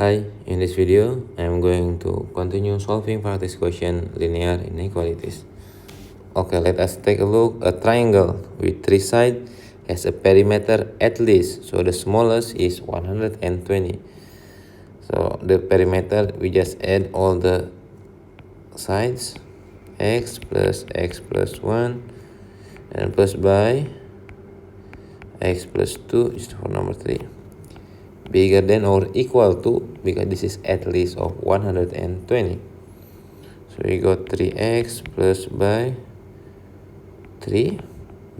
Hi, in this video, I'm going to continue solving practice question linear inequalities. Okay, let us take a look. A triangle with three sides has a perimeter at least, so the smallest is 120. So the perimeter, we just add all the sides, x plus 1, and plus by x plus 2 is for number 3. Bigger than or equal to, because this is at least of 120. So we got 3x plus by 3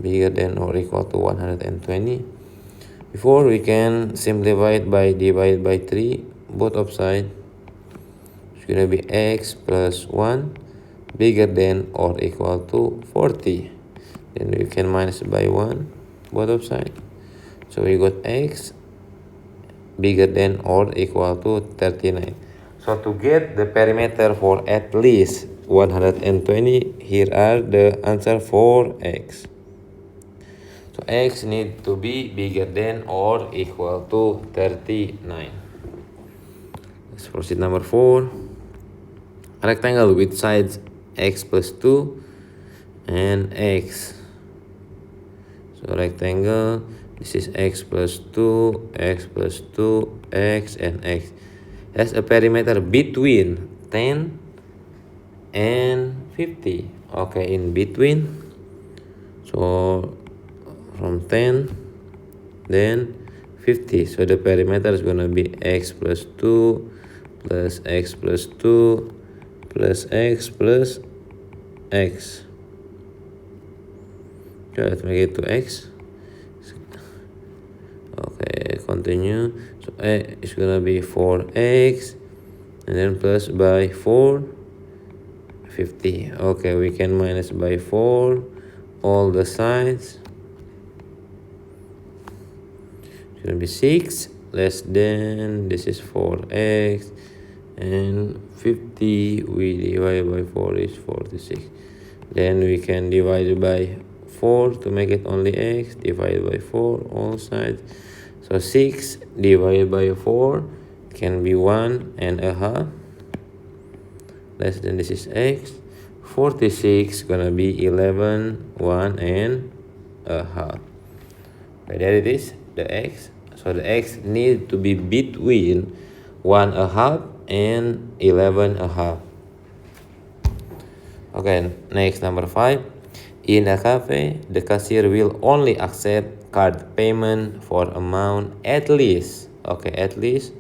bigger than or equal to 120. Before, we can simplify it by divide by 3 both of sides. It's gonna be x plus 1 bigger than or equal to 40. Then we can minus by 1 both of sides. So we got x bigger than or equal to 39. So to get the perimeter for at least 120, here are the answer for x. So x need to be bigger than or equal to 39. Let's proceed number 4. A rectangle with sides x plus 2 and x. So rectangle, this is x plus 2, x plus 2, x, and x. Has a perimeter between 10 and 50. Okay, in between. So from 10, then 50. So the perimeter is going to be x plus 2 plus x plus 2 plus x plus x. So let's make it to x. Okay, continue. So it's gonna be 4x and then plus by 4, 50. Okay, we can minus by 4 all the sides. It's gonna be 6 less than, this is 4x, and 50 we divide by 4 is 46. Then we can divide by 4 to make it only x, divide by 4 all sides. So 6 divided by 4 can be 1.5 less than, this is x. 46 gonna be 11, 1.5. Okay, there it is, the x. So the x need to be between 1.5 and 11.5. Okay, next number 5. In a cafe, the cashier will only accept card payment for amount at least, okay, at least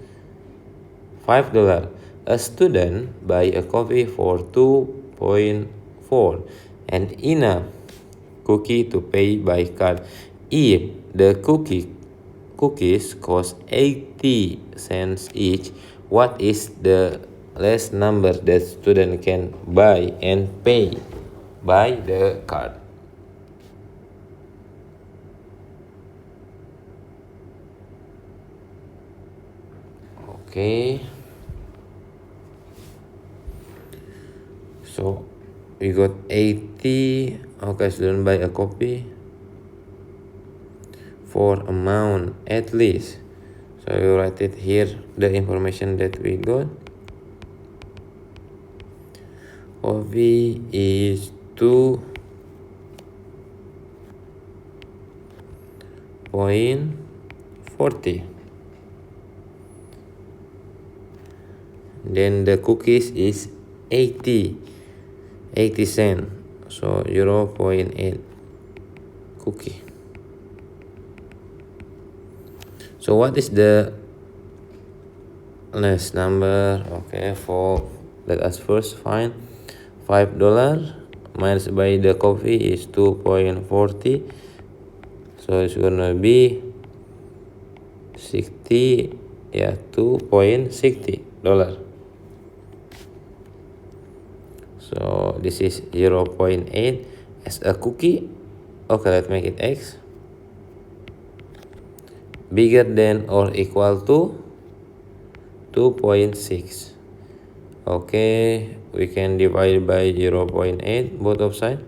$5. A student buy a coffee for 2.4 and enough cookie to pay by card. If the cookies cost 80 cents each, what is the less number that student can buy and pay by the card? Okay, so we got 80. Okay, student buy a copy for amount at least. So we write it here, the information that we got. Coffee is 2.40. Then the cookies is 80 cents. So 0.8 cookie. So what is the less number? Okay, for let us first find $5 minus by the coffee is 2.40. So it's gonna be 60, yeah, $2.60. So this is 0.8 as a cookie. Okay, let's make it x. Bigger than or equal to 2.6. Okay, we can divide by 0.8 both of sides.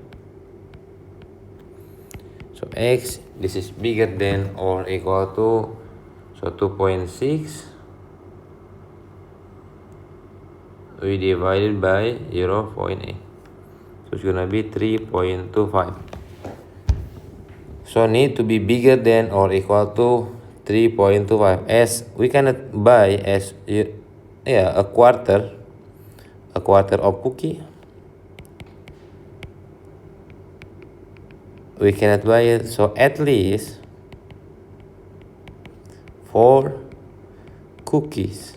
So x, this is bigger than or equal to, so 2.6 we divided by 0.8. So it's gonna be 3.25. So need to be bigger than or equal to 3.25, as we cannot buy a quarter of cookie. We cannot buy it, so at least 4 cookies.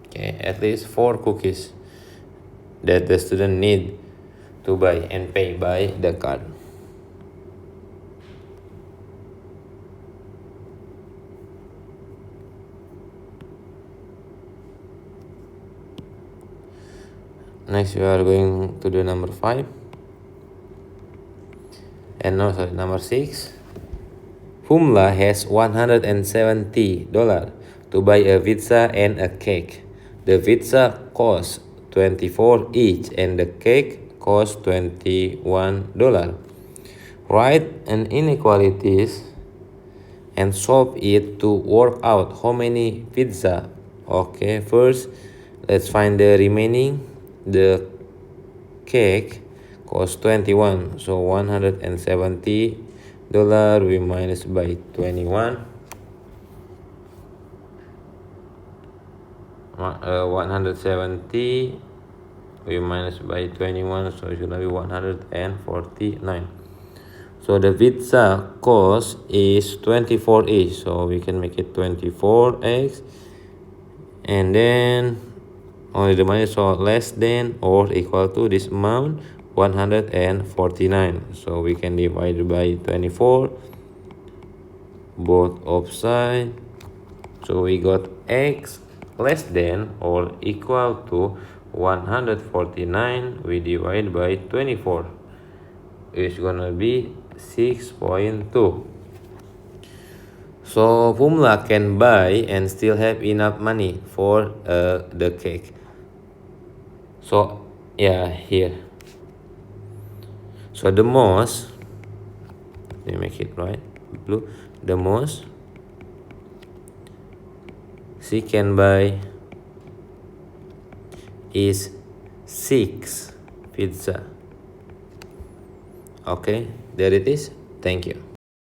Okay, at least 4 cookies that the student need to buy and pay by the card. Next, we are going to the number 5. And no, sorry, number 6. Humla has $170 to buy a pizza and a cake. The pizza costs $24 each and the cake costs $21. Write an inequalities and solve it to work out how many pizza. Okay, first let's find the remaining. The cake costs 21, so $170 we minus by 21. 170 we minus by 21, so it should be 149. So the pizza cost is 24 each, so we can make it 24x, and then only the money, so less than or equal to this amount, 149. So we can divide by 24 both of sides. So we got x less than or equal to 149. We divide by 24. It's gonna be 6.2. So Pumla can buy and still have enough money for the cake. So yeah, here. So the most, let me make it right, blue. The most she can buy is 6 pizza. Okay, there it is. Thank you.